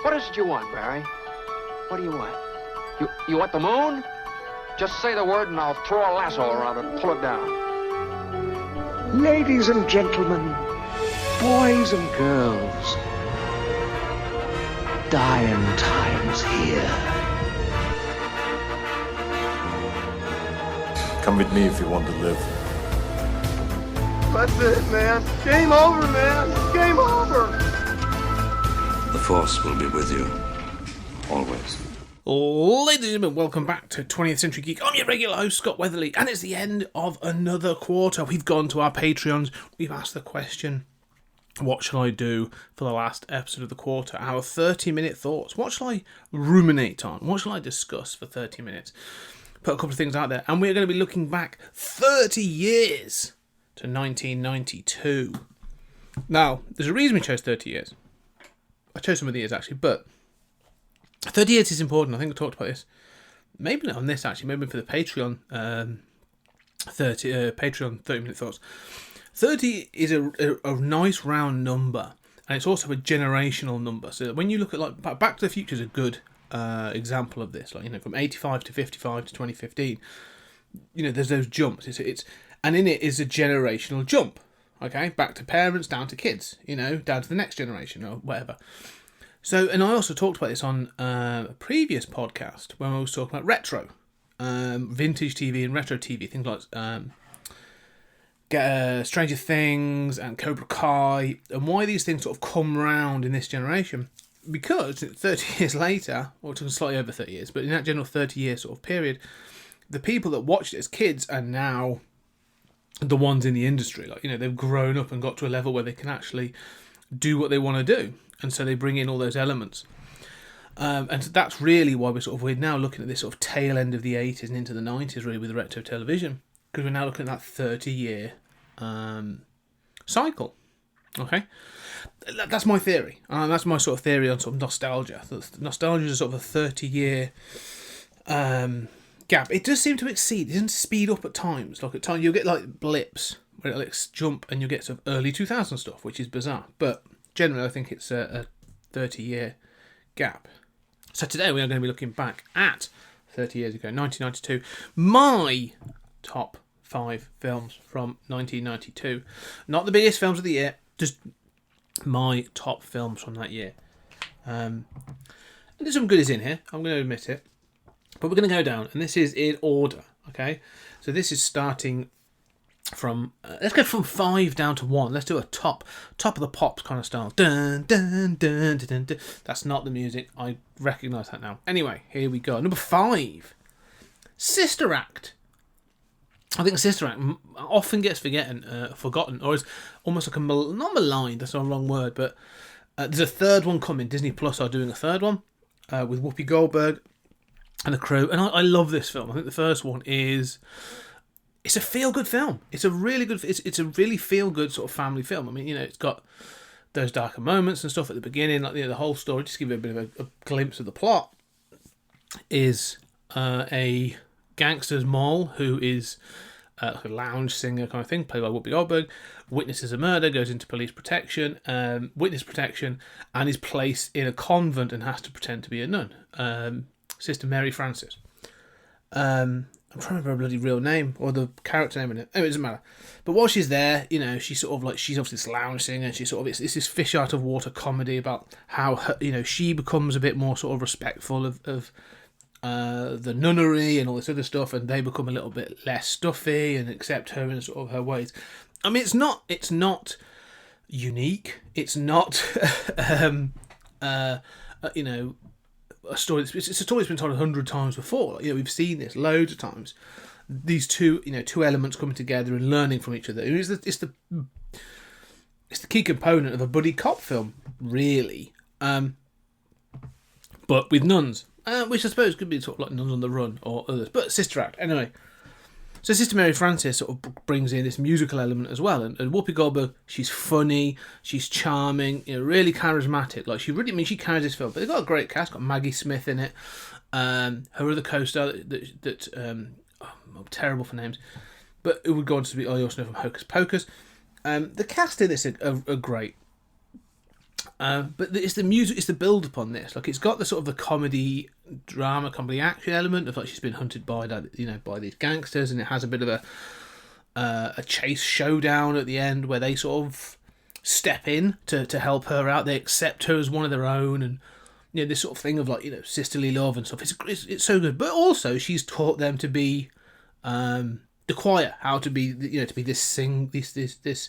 What is it you want, Barry? What do you want? You want the moon? Just say the word and I'll throw a lasso around it and pull it down. Ladies and gentlemen, boys and girls, dying times here. Come with me if you want to live. That's it, man. Game over, man. Game over. The Force will be with you, always. Ladies and gentlemen, welcome back to 20th Century Geek. I'm your regular host, Scott Weatherly, and it's the end of another quarter. We've gone to our Patreons. We've asked the question, what shall I do for the last episode of the quarter? Our 30-minute thoughts. What shall I ruminate on? What shall I discuss for 30 minutes? Put a couple of things out there, and we're going to be looking back 30 years to 1992. Now, there's a reason we chose 30 years. I chose some of the years, actually, but 30 years is important. I think I talked about this. Maybe not on this, actually. Maybe for the Patreon 30-minute thoughts. 30 is a nice round number, and it's also a generational number. So when you look at, like, Back to the Future is a good example of this. Like, you know, from 85 to 55 to 2015, you know, there's those jumps. And in it is a generational jump. Okay, back to parents, down to kids. You know, down to the next generation or whatever. So, and I also talked about this on a previous podcast when I was talking about retro, vintage TV and retro TV, things like Stranger Things and Cobra Kai, and why these things sort of come round in this generation. Because 30 years later, or slightly over 30 years, but in that general 30-year sort of period, the people that watched it as kids are now the ones in the industry. Like, you know, they've grown up and got to a level where they can actually do what they want to do. And so they bring in all those elements. And so that's really why we're now looking at this sort of tail end of the 80s and into the 90s, really, with retro television. Because we're now looking at that 30-year cycle. Okay? That's my theory. That's my sort of theory on sort of nostalgia. Nostalgia is sort of a 30-year gap. It does seem to exceed. It doesn't speed up at times. Like, at times you'll get like blips where it'll like jump and you'll get sort of early 2000 stuff, which is bizarre. But generally, I think it's a 30-year gap. So today we are going to be looking back at 30 years ago, 1992. My top 5 films from 1992. Not the biggest films of the year, just my top films from that year. And there's some goodies in here, I'm going to admit it. But we're going to go down, and this is in order, okay? So this is starting from, let's go from 5 down to 1. Let's do a top of the pops kind of style. Dun, dun, dun, dun, dun, dun. That's not the music. I recognise that now. Anyway, here we go. Number 5, Sister Act. I think Sister Act often gets forgotten, or is almost like not maligned. That's not a wrong word, but there's a third one coming. Disney Plus are doing a third one with Whoopi Goldberg and the crew, and I love this film. I think the first one is. It's a feel-good film. It's a really good. It's a really feel-good sort of family film. I mean, you know, it's got those darker moments and stuff at the beginning, like, you know, the whole story. Just to give you a bit of a glimpse of the plot. Is a gangster's mole who is like a lounge singer kind of thing, played by Whoopi Goldberg, witnesses a murder, goes into police protection, witness protection, and is placed in a convent and has to pretend to be a nun. Sister Mary Frances. I'm trying to remember her bloody real name, or the character name in it. Anyway, it doesn't matter. But while she's there, you know, she's sort of like, she's obviously this lounge singer, and it's this fish out of water comedy about how her, you know, she becomes a bit more sort of respectful of the nunnery and all this other stuff, and they become a little bit less stuffy and accept her in sort of her ways. I mean, it's not unique. It's not, you know, a story. It's a story that's been told 100 times before. You know, we've seen this loads of times. These two elements coming together and learning from each other. It's the key component of a buddy cop film, really. But with nuns, which I suppose could be sort of like Nuns on the Run or others. But Sister Act, anyway. So Sister Mary Frances sort of brings in this musical element as well, and Whoopi Goldberg, she's funny, she's charming, you know, really charismatic. Like, she carries this film. But they've got a great cast. Got Maggie Smith in it. Her other co-star that I'm terrible for names, but it would go on to be, I also know from Hocus Pocus. The cast in this are great. But it's the music, it's the build upon this. Like, it's got the sort of the comedy action element of like she's been hunted by by these gangsters, and it has a bit of a chase showdown at the end where they sort of step in to help her out. They accept her as one of their own, and this sort of thing of like sisterly love and stuff. It's so good. But also she's taught them to be the choir, how to be to be this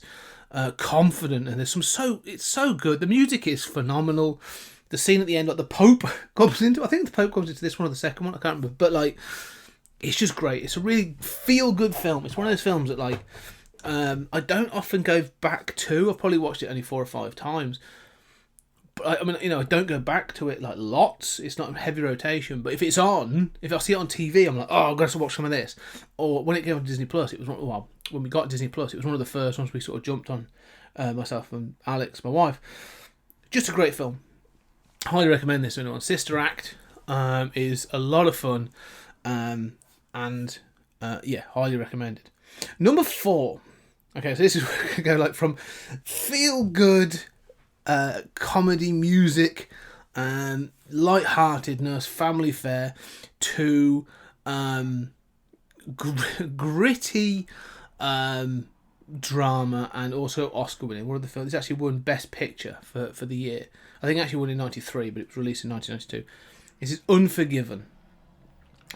confident, and it's so good. The music is phenomenal. The scene at the end, like the Pope comes into, I think the Pope comes into this one or the second one, I can't remember, but like it's just great. It's a really feel good film. It's one of those films that like I don't often go back to. I've probably watched it only 4 or 5 times, but I mean I don't go back to it like lots. It's not in heavy rotation, but if it's on, if I see it on TV, I'm like, oh, I've got to watch some of this. Or when it came on Disney Plus, it was when we got Disney Plus, it was one of the first ones we sort of jumped on, myself and Alex, my wife. Just a great film. Highly recommend this to anyone. Sister Act is a lot of fun, and highly recommended. Number 4. Okay, so this is where we go like from feel good comedy music and lightheartedness, family fare, to gritty drama, and also Oscar winning. One of the films, it's actually won Best Picture for the year. I think it actually won in 93, but it was released in 1992. This is Unforgiven.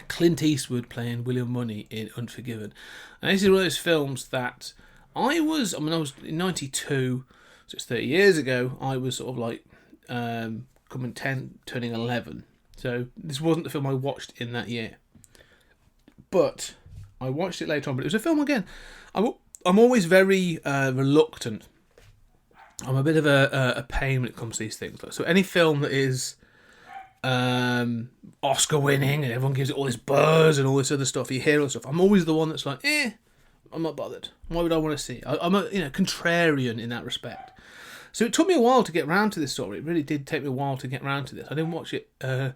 Clint Eastwood playing William Money in Unforgiven. And this is one of those films that I was in 92, so it's 30 years ago. I was sort of like coming 10, turning 11. So this wasn't the film I watched in that year. But I watched it later on, but it was a film again. I'm always very reluctant. I'm a bit of a pain when it comes to these things. So any film that is Oscar winning and everyone gives it all this buzz and all this other stuff, you hear all this stuff, I'm always the one that's like, I'm not bothered. Why would I want to see it? I'm a contrarian in that respect. So it took me a while to get round to this story. It really did take me a while to get round to this. I didn't watch it. It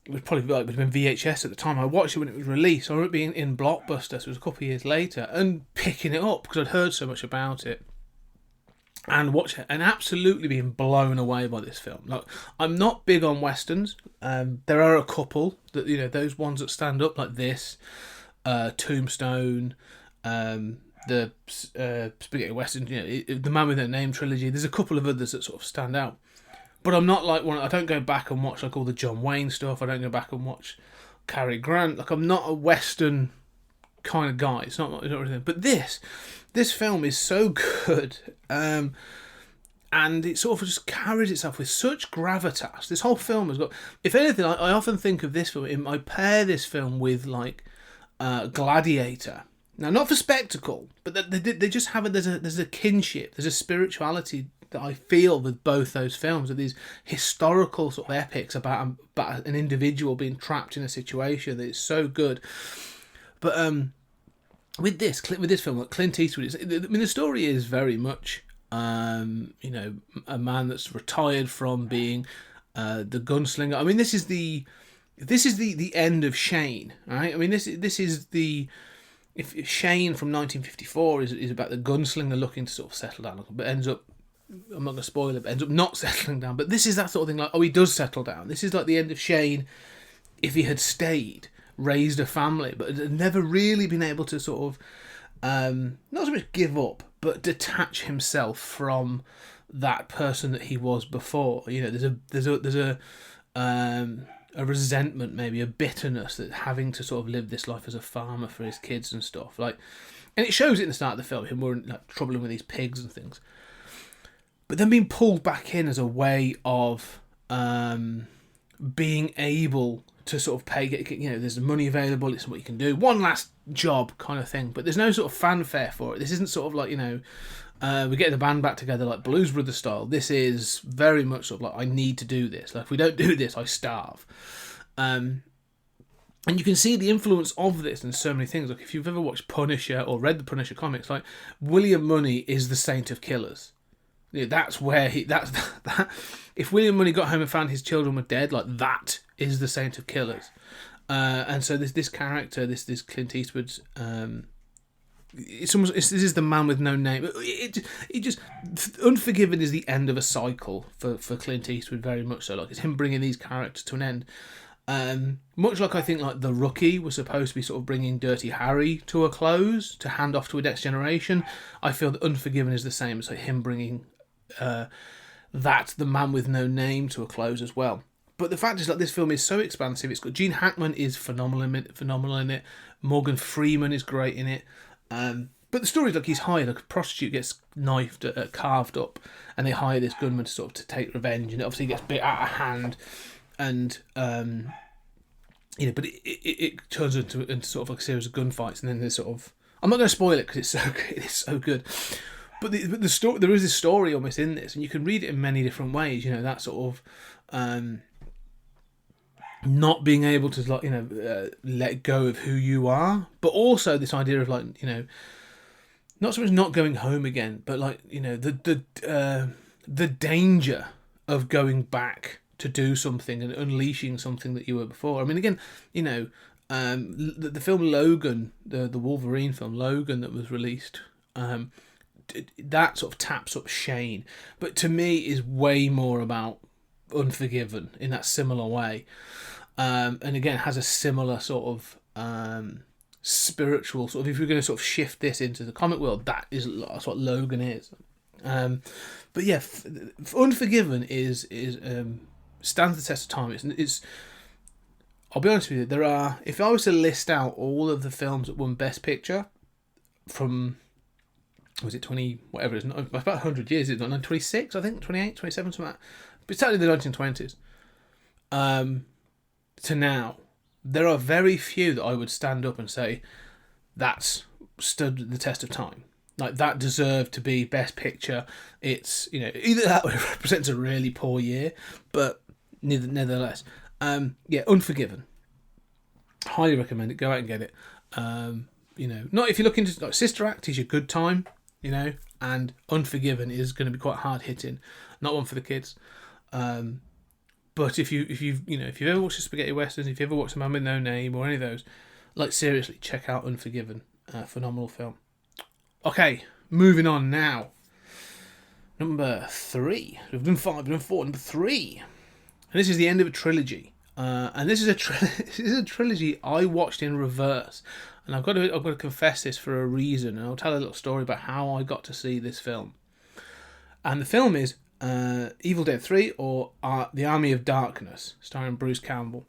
was probably like, it would have been VHS at the time. I watched it when it was released. I remember it being in Blockbuster, so it was a couple of years later, and picking it up because I'd heard so much about it, and watch it, and absolutely being blown away by this film. Like, I'm not big on westerns. There are a couple that those ones that stand up like this, Tombstone, the Spaghetti Western, the Man with No Name trilogy. There's a couple of others that sort of stand out. But I'm not like one. I don't go back and watch like all the John Wayne stuff. I don't go back and watch Cary Grant. Like, I'm not a Western kind of guy. It's not really. But this film is so good, and it sort of just carries itself with such gravitas. This whole film has got. If anything, I often think of this film. I pair this film with like Gladiator. Now, not for spectacle, but they just have there's a kinship. There's a spirituality that I feel with both those films, of these historical sort of epics about an individual being trapped in a situation that is so good. But with this film, like Clint Eastwood, the story is very much a man that's retired from being the gunslinger. I mean, this is the end of Shane, right? I mean, this is the. If Shane from 1954 is about the gunslinger looking to sort of settle down, but ends up, I'm not going to spoil it, but ends up not settling down. But this is that sort of thing, like, he does settle down. This is like the end of Shane if he had stayed, raised a family, but had never really been able to sort of, not so much give up, but detach himself from that person that he was before. There's a resentment, maybe a bitterness, that having to sort of live this life as a farmer for his kids and stuff. Like, and it shows it in the start of the film, him more like troubling with these pigs and things. But then being pulled back in as a way of being able to sort of pay, there's money available, it's what you can do, one last job kind of thing. But there's no sort of fanfare for it. This isn't sort of like, we get the band back together like Blues Brothers style. This is very much sort of like, I need to do this. Like, if we don't do this, I starve. And you can see the influence of this in so many things. Like, if you've ever watched Punisher or read the Punisher comics, like, William Money is the saint of killers. That's where that. If William Money got home and found his children were dead, like, that is the saint of killers. And so this character, this Clint Eastwood's this is the man with no name. It just Unforgiven is the end of a cycle for Clint Eastwood, very much so. Like, it's him bringing these characters to an end. Much like I think like The Rookie was supposed to be sort of bringing Dirty Harry to a close to hand off to a next generation. I feel that Unforgiven is the same. It's like him bringing the man with no name to a close as well. But the fact is, like, this film is so expansive. It's got Gene Hackman is phenomenal in it. Morgan Freeman is great in it. But the story's like he's hired, like a prostitute gets knifed, carved up, and they hire this gunman to sort of to take revenge, and it obviously gets a bit out of hand, and but it turns into sort of like a series of gunfights, and then there's sort of, I'm not going to spoil it because it's so good. But the story, there is a story almost in this, and you can read it in many different ways. That sort of not being able to, like, let go of who you are, but also this idea of, like, not so much not going home again, but, like, the danger of going back to do something and unleashing something that you were before. I mean, again, the film Logan, the Wolverine film Logan that was released, that sort of taps up Shane, but to me is way more about Unforgiven in that similar way, and again has a similar sort of spiritual sort of, if you're going to sort of shift this into the comic world, that's what Logan is. But yeah, Unforgiven is stands the test of time. It's I'll be honest with you, if I was to list out all of the films that won Best Picture from, was it 20 whatever it is, about 100 years, it's not 26 I think, 28, 27, something like that. But certainly the 1920s to now, there are very few that I would stand up and say that's stood the test of time. Like, that deserved to be Best Picture. It's, either that represents a really poor year, but nevertheless. Unforgiven. Highly recommend it. Go out and get it. Not if you're looking to, like, Sister Act is your good time, and Unforgiven is going to be quite hard hitting. Not one for the kids. But if you've ever watched the Spaghetti Westerns, if you ever watched A Man with No Name or any of those, like, seriously, check out Unforgiven. Phenomenal film. Okay, moving on now. Number 3. We've done 5, we've done 4. Number 3. And this is the end of a trilogy. And this is a trilogy I watched in reverse. And I've got to confess this for a reason. And I'll tell a little story about how I got to see this film. And the film is Evil Dead 3, or The Army of Darkness, starring Bruce Campbell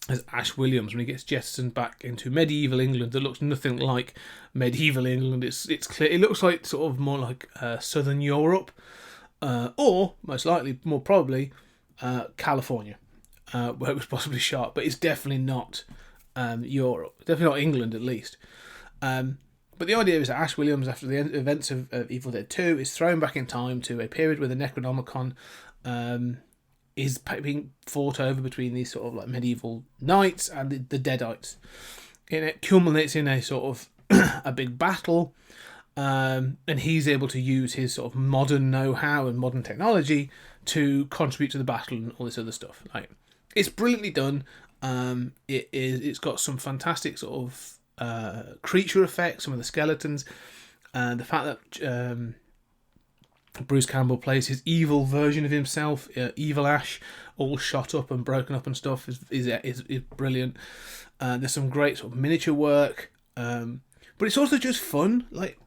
as Ash Williams when he gets jettisoned back into medieval England that looks nothing like medieval England. It's clear. It looks like sort of more like Southern Europe, or most likely, more probably, California, where it was possibly shot. But it's definitely not Europe. Definitely not England, at least. But the idea is that Ash Williams, after the events of Evil Dead 2, is thrown back in time to a period where the Necronomicon is being fought over between these sort of like medieval knights and the Deadites. And it culminates in a sort of a big battle, and he's able to use his sort of modern know-how and modern technology to contribute to the battle and all this other stuff. Like, it's brilliantly done. It's got some fantastic sort of creature effects, some of the skeletons, and the fact that Bruce Campbell plays his evil version of himself, Evil Ash, all shot up and broken up and stuff, is brilliant. There's some great sort of miniature work, but it's also just fun. Like,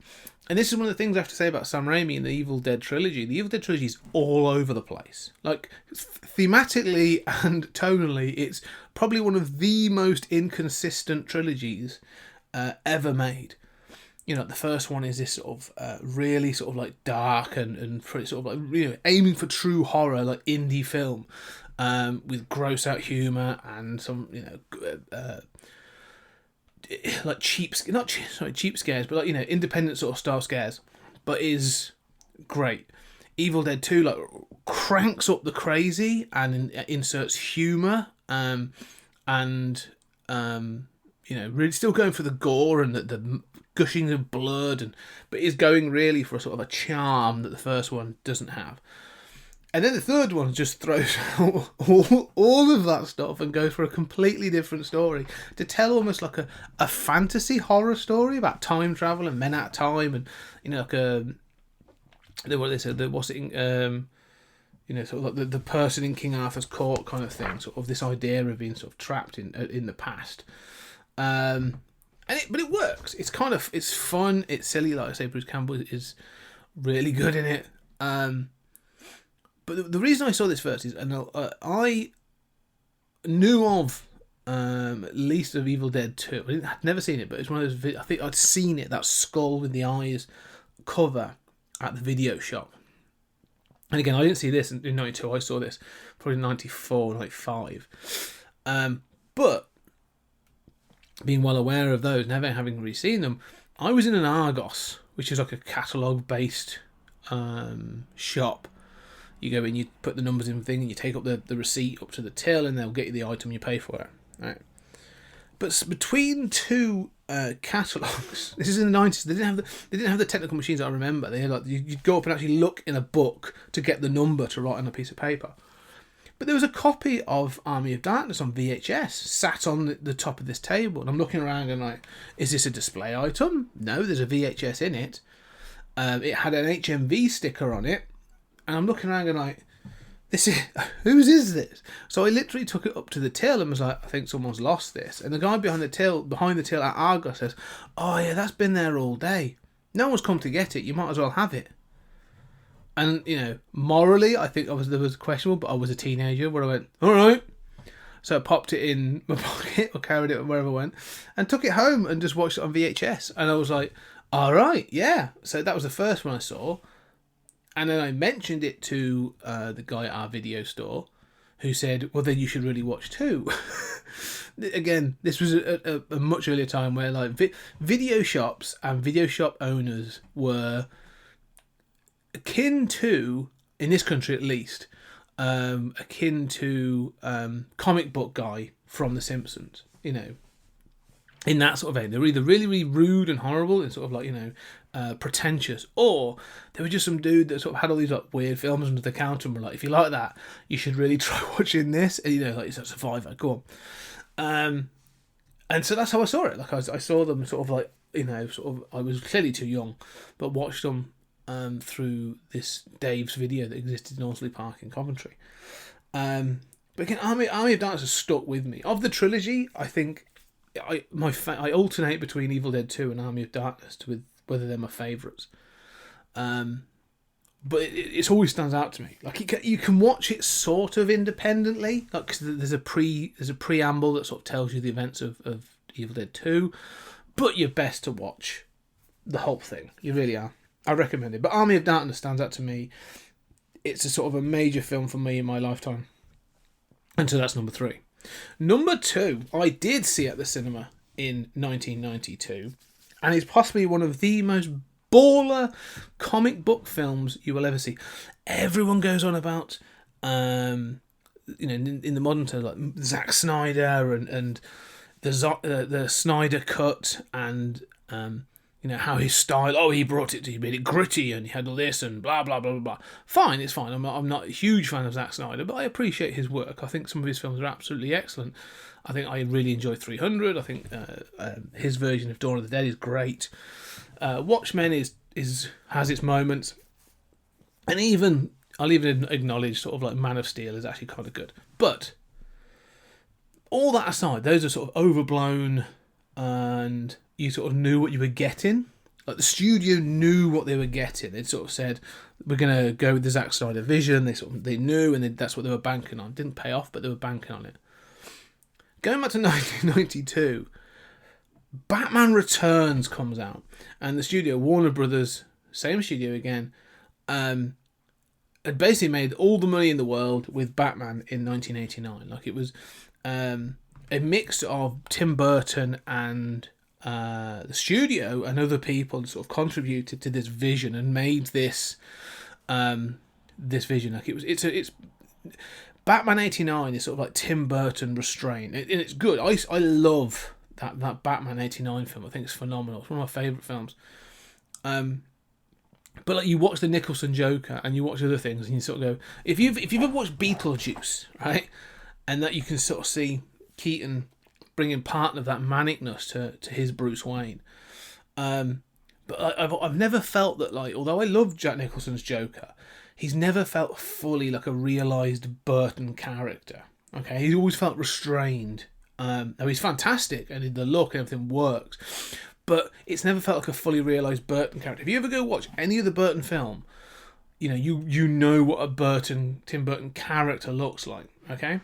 and this is one of the things I have to say about Sam Raimi and the Evil Dead trilogy. The Evil Dead trilogy is all over the place. Like, thematically and tonally, it's probably one of the most inconsistent trilogies ever made. The first one is this sort of really sort of like dark and pretty sort of like, aiming for true horror, like indie film, with gross out humour and some like cheap scares, but like independent sort of style scares, but is great. Evil Dead 2 like cranks up the crazy and inserts humour, really still going for the gore and the gushing of blood, but is going really for a sort of a charm that the first one doesn't have. And then the third one just throws out all of that stuff and goes for a completely different story to tell almost like a fantasy horror story about time travel and men out of time, and like what they said, sort of like the person in King Arthur's court kind of thing, sort of this idea of being sort of trapped in the past. But it works. It's fun. It's silly. Like I say, Bruce Campbell is really good in it. But the reason I saw this first is, I knew of at least of Evil Dead 2. I'd never seen it, but it's one of those. I think I'd seen it, that skull with the eyes cover at the video shop. And again, I didn't see this in 92. I saw this probably in 94, 95. But being well aware of those, never having really seen them, I was in an Argos, which is like a catalogue-based shop. You go in, you put the numbers in the thing, and you take up the receipt up to the till, and they'll get you the item, you pay for it. Right. But between two catalogues, this is in the 90s. They didn't have the technical machines that I remember. They had you'd go up and actually look in a book to get the number to write on a piece of paper. But there was a copy of Army of Darkness on VHS sat on the top of this table, and I'm looking around and like, is this a display item? No, there's a VHS in it. It had an HMV sticker on it. And I'm looking around and like, whose is this? So I literally took it up to the till and was like, I think someone's lost this. And the guy behind the till at Argos says, oh yeah, that's been there all day. No one's come to get it. You might as well have it. And morally, I think there was questionable, but I was a teenager where I went, all right. So I popped it in my pocket or carried it wherever I went and took it home and just watched it on VHS. And I was like, all right, yeah. So that was the first one I saw. And then I mentioned it to the guy at our video store, who said, well, then you should really watch 2. Again, this was a much earlier time where like video shops and video shop owners were akin to, in this country at least, akin to comic book guy from The Simpsons, in that sort of vein. They were either really, really rude and horrible and sort of like, pretentious, or they were just some dude that sort of had all these like weird films under the counter and were like, if you like that, you should really try watching this. And, like it's a Survivor, go on. And so that's how I saw it. Like I saw them sort of like, I was clearly too young, but watched them through this Dave's video that existed in Horsley Park in Coventry. But again, Army of Darkness has stuck with me. Of the trilogy, I think I alternate between Evil Dead 2 and Army of Darkness with whether they're my favourites. But it always stands out to me. Like you can watch it sort of independently, like cause there's a preamble that sort of tells you the events of Evil Dead 2, but you're best to watch the whole thing. You really are. I recommend it. But Army of Darkness stands out to me. It's a sort of a major film for me in my lifetime. And so that's number 3. Number 2, I did see at the cinema in 1992, and it's possibly one of the most baller comic book films you will ever see. Everyone goes on about, in the modern terms, like Zack Snyder and the Snyder cut, and how his style. He brought it to, he made it gritty, and he had all this and blah blah blah blah blah. Fine, it's fine. I'm not a huge fan of Zack Snyder, but I appreciate his work. I think some of his films are absolutely excellent. I think I really enjoy 300. I think his version of Dawn of the Dead is great. Watchmen has its moments, and I'll even acknowledge sort of like Man of Steel is actually kind of good. But all that aside, those are sort of overblown, and you sort of knew what you were getting. Like the studio knew what they were getting. They'd sort of said, we're going to go with the Zack Snyder vision. They knew, and that's what they were banking on. It didn't pay off, but they were banking on it. Going back to 1992, Batman Returns comes out, and the studio, Warner Brothers, same studio again, had basically made all the money in the world with Batman in 1989. Like it was a mix of Tim Burton and the studio and other people sort of contributed to this vision and made this vision. Like it's Batman 89 is sort of like Tim Burton restrained, and it's good. I love that Batman 89 film. I think it's phenomenal. It's one of my favourite films. But like you watch the Nicholson Joker and you watch other things and you sort of go, if you've ever watched Beetlejuice, right, and that you can sort of see Keaton bringing part of that manicness to his Bruce Wayne. But I've never felt that, like, although I love Jack Nicholson's Joker, he's never felt fully like a realised Burton character. Okay, he's always felt restrained. Now he's fantastic and the look and everything works, but it's never felt like a fully realised Burton character. If you ever go watch any of the Burton film, you know what a Tim Burton character looks like. Okay,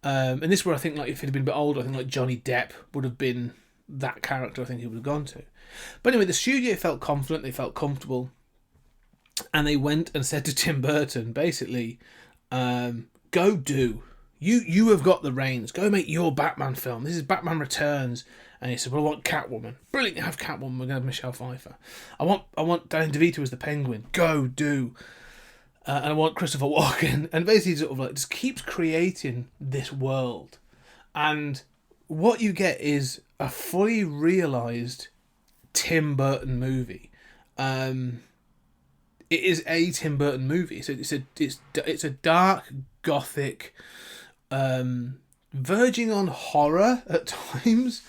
and this is where I think, like, if he'd been a bit older, I think like Johnny Depp would have been that character. I think he would have gone to. But anyway, the studio felt confident, they felt comfortable, and they went and said to Tim Burton, basically, go do. You have got the reins. Go make your Batman film. This is Batman Returns. And he said, well, I want Catwoman. Brilliant, have Catwoman. We're going to have Michelle Pfeiffer. I want Danny DeVito as the Penguin. Go do. And I want Christopher Walken. And basically sort of like just keeps creating this world. And what you get is a fully realised Tim Burton movie. It is a Tim Burton movie. So it's a dark, gothic, verging on horror at times,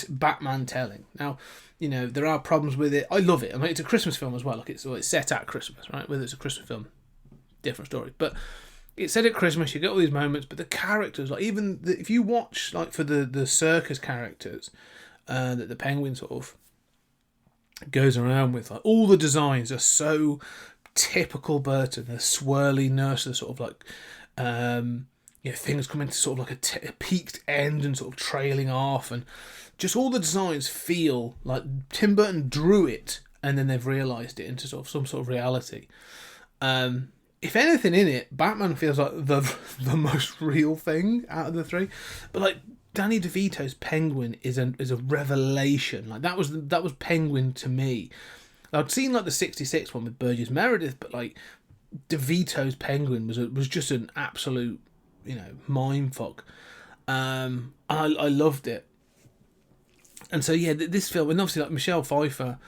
Batman telling. Now, there are problems with it. I love it. I mean, it's a Christmas film as well. Like it's set at Christmas, right? Whether it's a Christmas film, different story. But it's set at Christmas. You get all these moments, but the characters, like if you watch, like for the circus characters, that the Penguin sort of goes around with, like all the designs are so typical Burton. The swirly nurse, the sort of like things coming to sort of like a peaked end and sort of trailing off, and just all the designs feel like Tim Burton drew it and then they've realised it into sort of some sort of reality. If anything in it, Batman feels like the most real thing out of the three. But like Danny DeVito's Penguin is a revelation. Like that was Penguin to me. I'd seen like the '66 one with Burgess Meredith, but like DeVito's Penguin was just an absolute mind fuck. I loved it. And so yeah, this film, and obviously like Michelle Pfeiffer.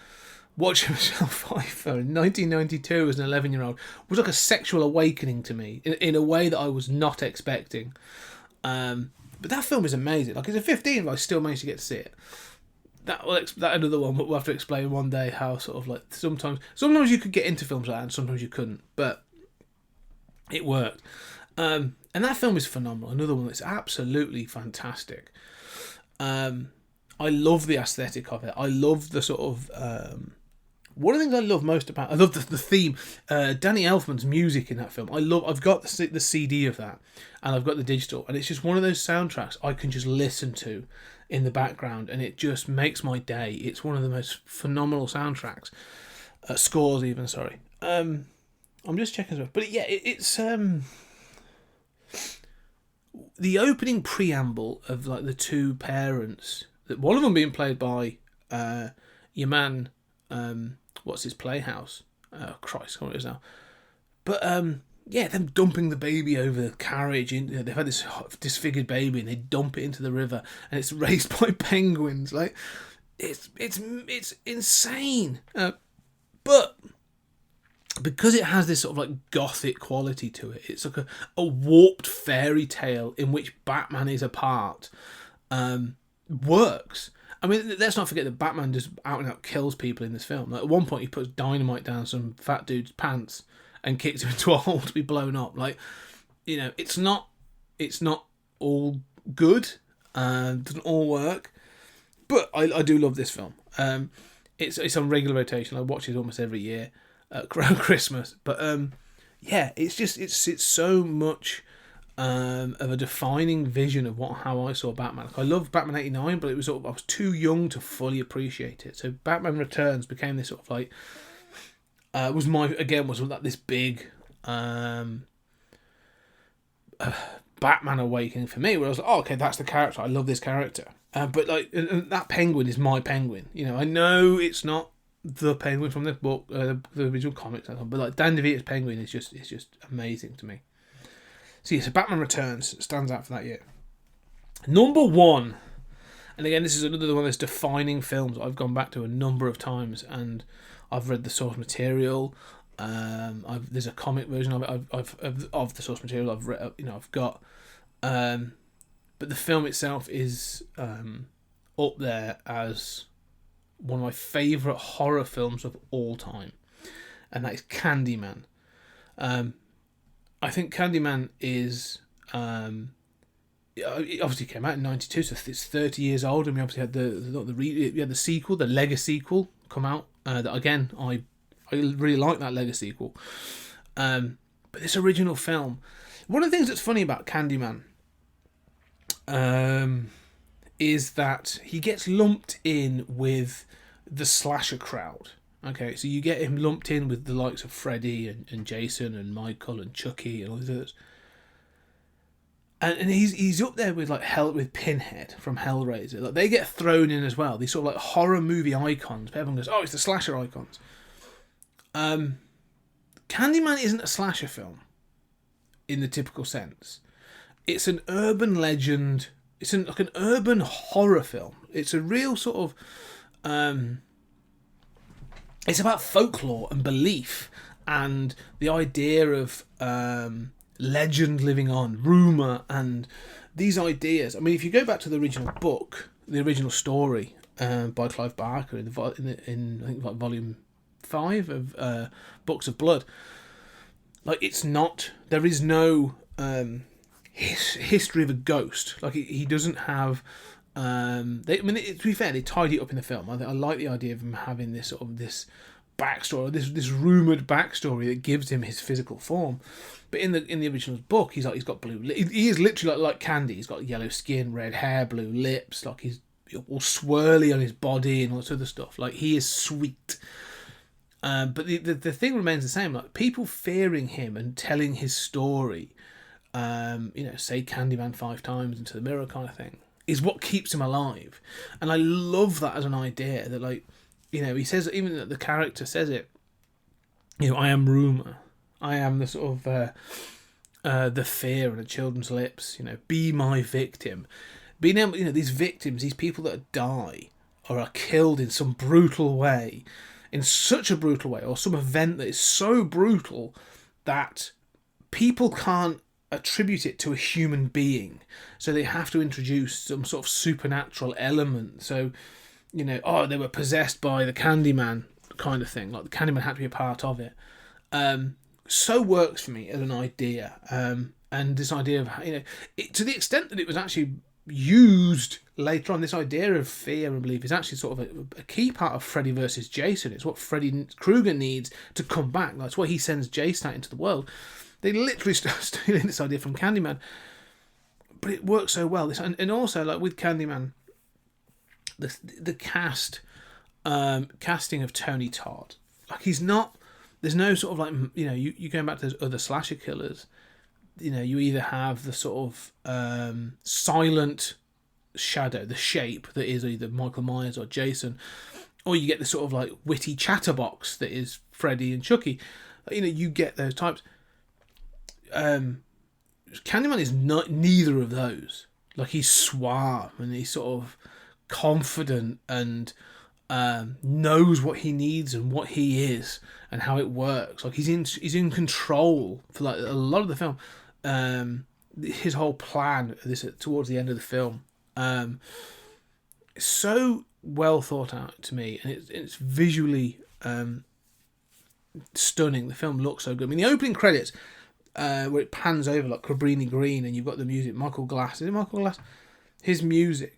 Watching Michelle Pfeiffer in 1992 as an 11-year-old was like a sexual awakening to me in a way that I was not expecting. But that film is amazing. Like, as a 15, I still managed to get to see it. That another one, but we'll have to explain one day how sort of like sometimes you could get into films like that and sometimes you couldn't, but it worked. And that film is phenomenal. Another one that's absolutely fantastic. I love the aesthetic of it. I love the sort of one of the things I love most about, I love the theme. Danny Elfman's music in that film. I've got the CD of that, and I've got the digital, and it's just one of those soundtracks I can just listen to in the background, and it just makes my day. It's one of the most phenomenal soundtracks, scores even. Sorry, I'm just checking stuff, but yeah, it's the opening preamble of like the two parents. One of them being played by your man. What's his Playhouse? Oh Christ, what it is now? But yeah, them dumping the baby over the carriage. They've had this disfigured baby, and they dump it into the river, and it's raised by penguins. Like it's insane. But because it has this sort of like gothic quality to it, it's like a warped fairy tale in which Batman is a part. Works. I mean, let's not forget that Batman just out and out kills people in this film. Like, at one point, he puts dynamite down some fat dude's pants and kicks him into a hole to be blown up. Like, it's not all good. Doesn't all work. But I do love this film. It's on regular rotation. I watch it almost every year around Christmas. But yeah, it's so much of a defining vision of how I saw Batman. Like, I love Batman '89, but I was too young to fully appreciate it. So Batman Returns became this sort of like was like this big Batman awakening for me, where I was like, oh, okay, that's the character. I love this character. But like, and that Penguin is my Penguin. I know it's not the Penguin from this book, the original comics, but like Dan DeVito's Penguin is just amazing to me. So yeah, so Batman Returns stands out for that year. Number one, and again, this is another one of those defining films I've gone back to a number of times, and I've read the source material. There's a comic version of it. Of the source material I've read. I've got. But the film itself is up there as one of my favourite horror films of all time, and that is Candyman. I think Candyman is it obviously came out in '92, so it's 30 years old, and we obviously had the sequel, the Lego sequel, come out. That again, I really like that Lego sequel. But this original film, one of the things that's funny about Candyman, is that he gets lumped in with the slasher crowd. Okay, so you get him lumped in with the likes of Freddy and Jason and Michael and Chucky and all these others. And he's up there with with Pinhead from Hellraiser. Like, they get thrown in as well. These sort of like horror movie icons. But everyone goes, "Oh, it's the slasher icons." Candyman isn't a slasher film in the typical sense. It's an urban legend. It's like an urban horror film. It's a real sort of it's about folklore and belief and the idea of legend living on, rumour, and these ideas. I mean, if you go back to the original book, the original story by Clive Barker in I think like volume 5 of Books of Blood, like there is no history of a ghost. Like he doesn't have. To be fair, they tied it up in the film. I like the idea of him having this sort of this backstory, this rumored backstory that gives him his physical form. But in the original book, he's got blue. He is literally like Candy. He's got yellow skin, red hair, blue lips. Like he's all swirly on his body and all this other stuff. Like he is sweet. But the thing remains the same. Like people fearing him and telling his story. Say Candyman 5 times into the mirror kind of thing, is what keeps him alive. And I love that as an idea that, he says, even that the character says it, I am rumour. I am the sort of the fear on a children's lips, be my victim. Being able, these victims, these people that die or are killed in some brutal way, in such a brutal way, or some event that is so brutal that people can't attribute it to a human being, so they have to introduce some sort of supernatural element. So, they were possessed by the Candyman kind of thing. Like the Candyman had to be a part of it. So works for me as an idea. And this idea of to the extent that it was actually used later on, this idea of fear and belief is actually sort of a key part of Freddy versus Jason. It's what Freddy Krueger needs to come back. That's why he sends Jason out into the world. They literally start stealing this idea from Candyman, but it works so well. And also, like with Candyman, the casting of Tony Todd, like he's not. There's no sort of like you going back to those other slasher killers. You either have the sort of silent shadow, the shape that is either Michael Myers or Jason, or you get the sort of like witty chatterbox that is Freddy and Chucky. You get those types. Candyman is neither of those. Like he's suave and he's sort of confident and knows what he needs and what he is and how it works. Like he's in control for like a lot of the film. His whole plan towards the end of the film, is so well thought out to me, and it's visually stunning. The film looks so good. I mean, the opening credits. Where it pans over like Cabrini Green and you've got the music, Michael Glass. Is it Michael Glass? His music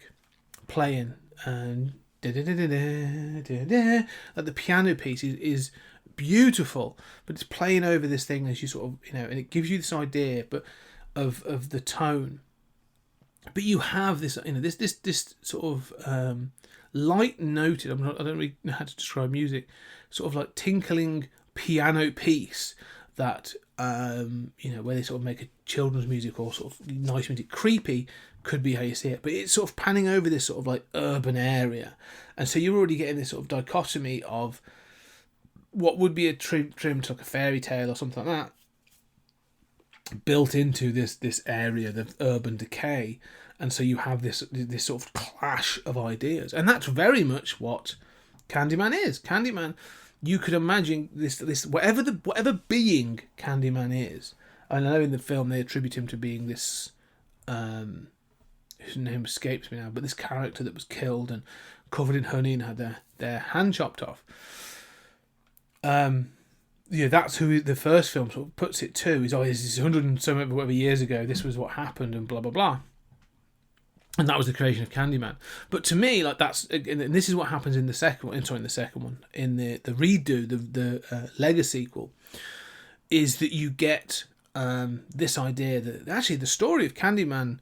playing and like the piano piece is beautiful, but it's playing over this thing as you sort of and it gives you this idea, but of the tone. But you have this this sort of light noted. I don't really know how to describe music. Sort of like tinkling piano piece that. Where they sort of make a children's music or sort of nice music, creepy could be how you see it, but it's sort of panning over this sort of like urban area, and so you're already getting this sort of dichotomy of what would be a trim to like a fairy tale or something like that built into this area, the urban decay, and so you have this sort of clash of ideas, and that's very much what Candyman is. Candyman, you could imagine this whatever being Candyman is. I know in the film they attribute him to being this, whose name escapes me now, but this character that was killed and covered in honey and had their hand chopped off. That's who the first film sort of puts it to. He's always, this is 100 and so whatever years ago, this was what happened and blah, blah, blah. And that was the creation of Candyman. But to me, like, that's, and this is what happens in the second one, in the redo, the Lego sequel, is that you get this idea that actually the story of Candyman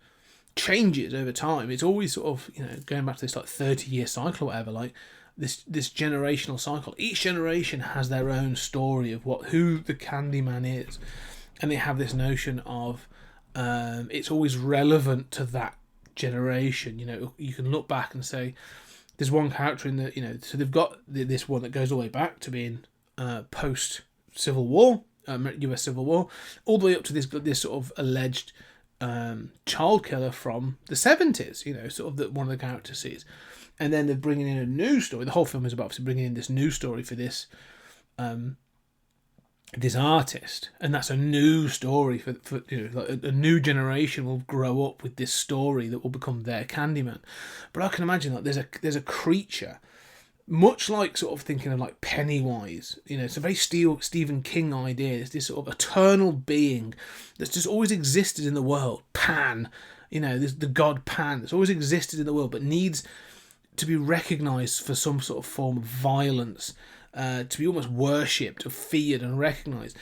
changes over time. It's always sort of, going back to this like 30-year cycle or whatever, like this generational cycle. Each generation has their own story of who the Candyman is, and they have this notion of it's always relevant to that generation. You can look back and say there's one character in the so they've got this one that goes all the way back to being post Civil War, US Civil War, all the way up to this sort of alleged child killer from the 70s, sort of that one of the characters sees. And then they're bringing in a new story. The whole film is about obviously bringing in this new story for this this artist, and that's a new story for like a new generation will grow up with this story that will become their Candyman. But I can imagine like there's a creature, much like sort of thinking of like Pennywise. It's a very Stephen King idea. It's this sort of eternal being that's just always existed in the world. Pan, this the god Pan that's always existed in the world, but needs to be recognised for some sort of form of violence, to be almost worshipped or feared and recognised.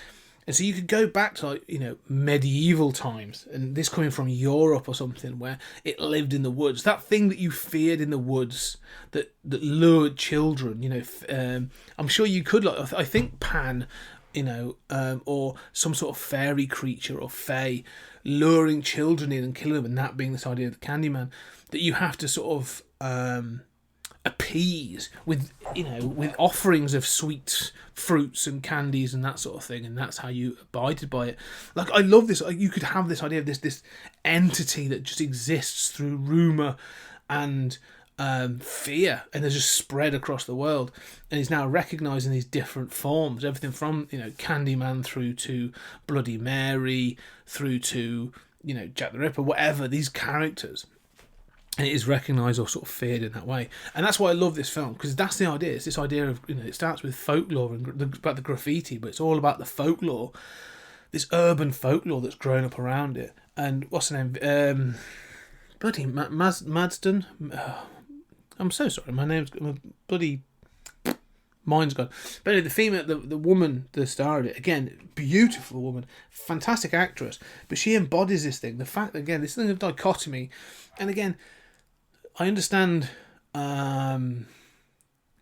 And so you could go back to like, medieval times, and this coming from Europe or something, where it lived in the woods. That thing that you feared in the woods that lured children, I'm sure you could, like, I think Pan, or some sort of fairy creature or fae luring children in and killing them, and that being this idea of the Candyman, that you have to sort of appease with offerings of sweet fruits and candies and that sort of thing, and that's how you abided by it. Like, I love this. You could have this idea of this entity that just exists through rumor and fear, and is just spread across the world, and is now recognised in these different forms. Everything from Candyman through to Bloody Mary, through to Jack the Ripper, whatever, these characters. And it is recognised or sort of feared in that way. And that's why I love this film, because that's the idea. It's this idea of, it starts with folklore and about the graffiti, but it's all about the folklore, this urban folklore that's grown up around it. And what's the name? Bloody Madston. I'm so sorry, my name's bloody... Mine's gone. But anyway, the female, the woman, the star of it, again, beautiful woman, fantastic actress, but she embodies this thing. The fact that, again, this thing of dichotomy, and again, I understand,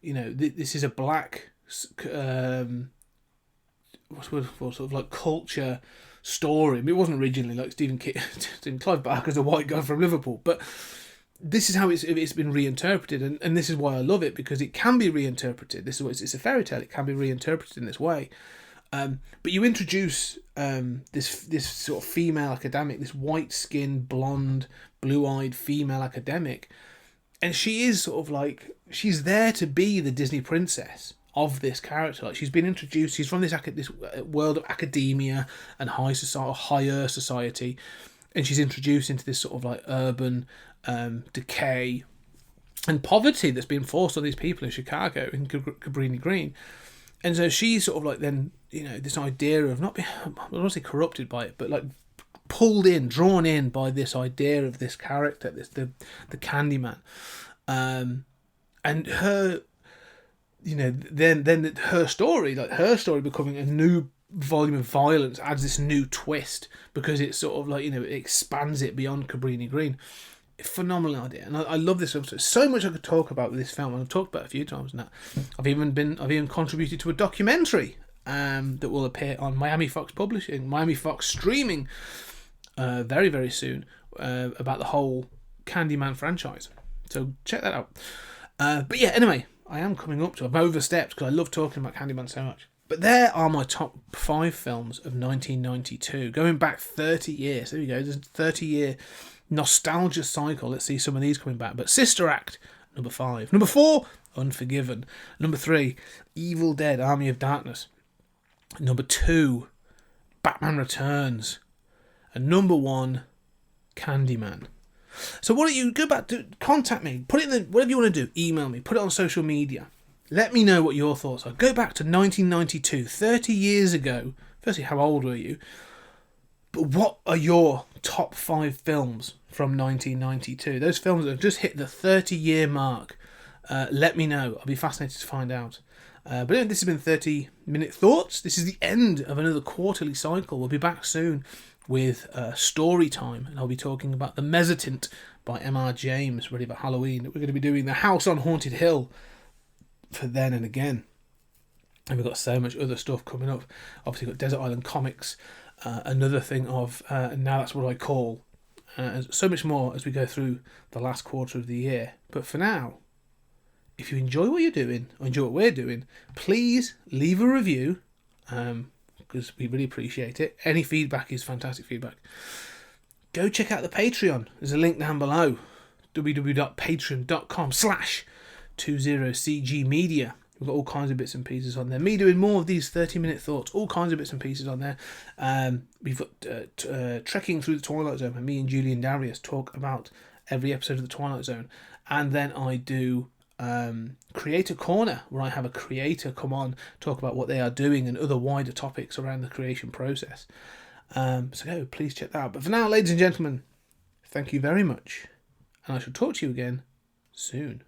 this is a black, what's sort of like culture story. I mean, it wasn't originally like Stephen Clive Barker's a white guy from Liverpool, but this is how it's been reinterpreted, and this is why I love it, because it can be reinterpreted. This is what it's a fairy tale. It can be reinterpreted in this way. But you introduce this sort of female academic, this white-skinned, blonde, blue-eyed female academic, and she is sort of like, she's there to be the Disney princess of this character. Like, she's been introduced. She's from this world of academia and higher society, and she's introduced into this sort of like urban decay and poverty that's being forced on these people in Chicago, in Cabrini Green. And so she's sort of like then, this idea of not being, I don't want to say corrupted by it, but like pulled in, drawn in by this idea of this character, the Candyman. And her, then her story, becoming a new volume of violence, adds this new twist, because it's sort of like, it expands it beyond Cabrini Green. Phenomenal idea, and I love this film. So much I could talk about with this film, and I've talked about it a few times now. I've even contributed to a documentary that will appear on Miami Fox Publishing, Miami Fox streaming very, very soon, about the whole Candyman franchise. So check that out. But yeah, anyway, I am coming up to, I've overstepped because I love talking about Candyman so much. But there are my top 5 films of 1992, going back 30 years. There we go, there's a 30-year nostalgia cycle. Let's see some of these coming back. But Sister Act Number 5. Number 4, Unforgiven. Number 3, Evil Dead, Army of Darkness. Number 2, Batman Returns. And number 1, Candyman. So why don't you go back to contact me, put it in the, whatever you want to do, email me, put it on social media. Let me know what your thoughts are. Go back to 1992, 30 years ago. Firstly, how old were you? But what are your top 5 films from 1992? Those films that have just hit the 30-year mark. Let me know. I'll be fascinated to find out. But anyway, this has been 30-minute thoughts. This is the end of another quarterly cycle. We'll be back soon with story time, and I'll be talking about The Mezzotint by M.R. James, ready for Halloween. We're going to be doing The House on Haunted Hill for then and again. And we've got so much other stuff coming up. Obviously, we've got Desert Island Comics, another thing of Now That's What I Call. So much more as we go through the last quarter of the year. But for now, if you enjoy what you're doing, or enjoy what we're doing, please leave a review, because we really appreciate it. Any feedback is fantastic feedback. Go check out the Patreon. There's a link down below. www.patreon.com/20cgmedia. We've got all kinds of bits and pieces on there. Me doing more of these 30-minute thoughts. All kinds of bits and pieces on there. We've got Trekking Through the Twilight Zone. And me and Julian Darius talk about every episode of the Twilight Zone. And then I do Creator Corner, where I have a creator come on, talk about what they are doing and other wider topics around the creation process. So go, please check that out. But for now, ladies and gentlemen, thank you very much. And I shall talk to you again soon.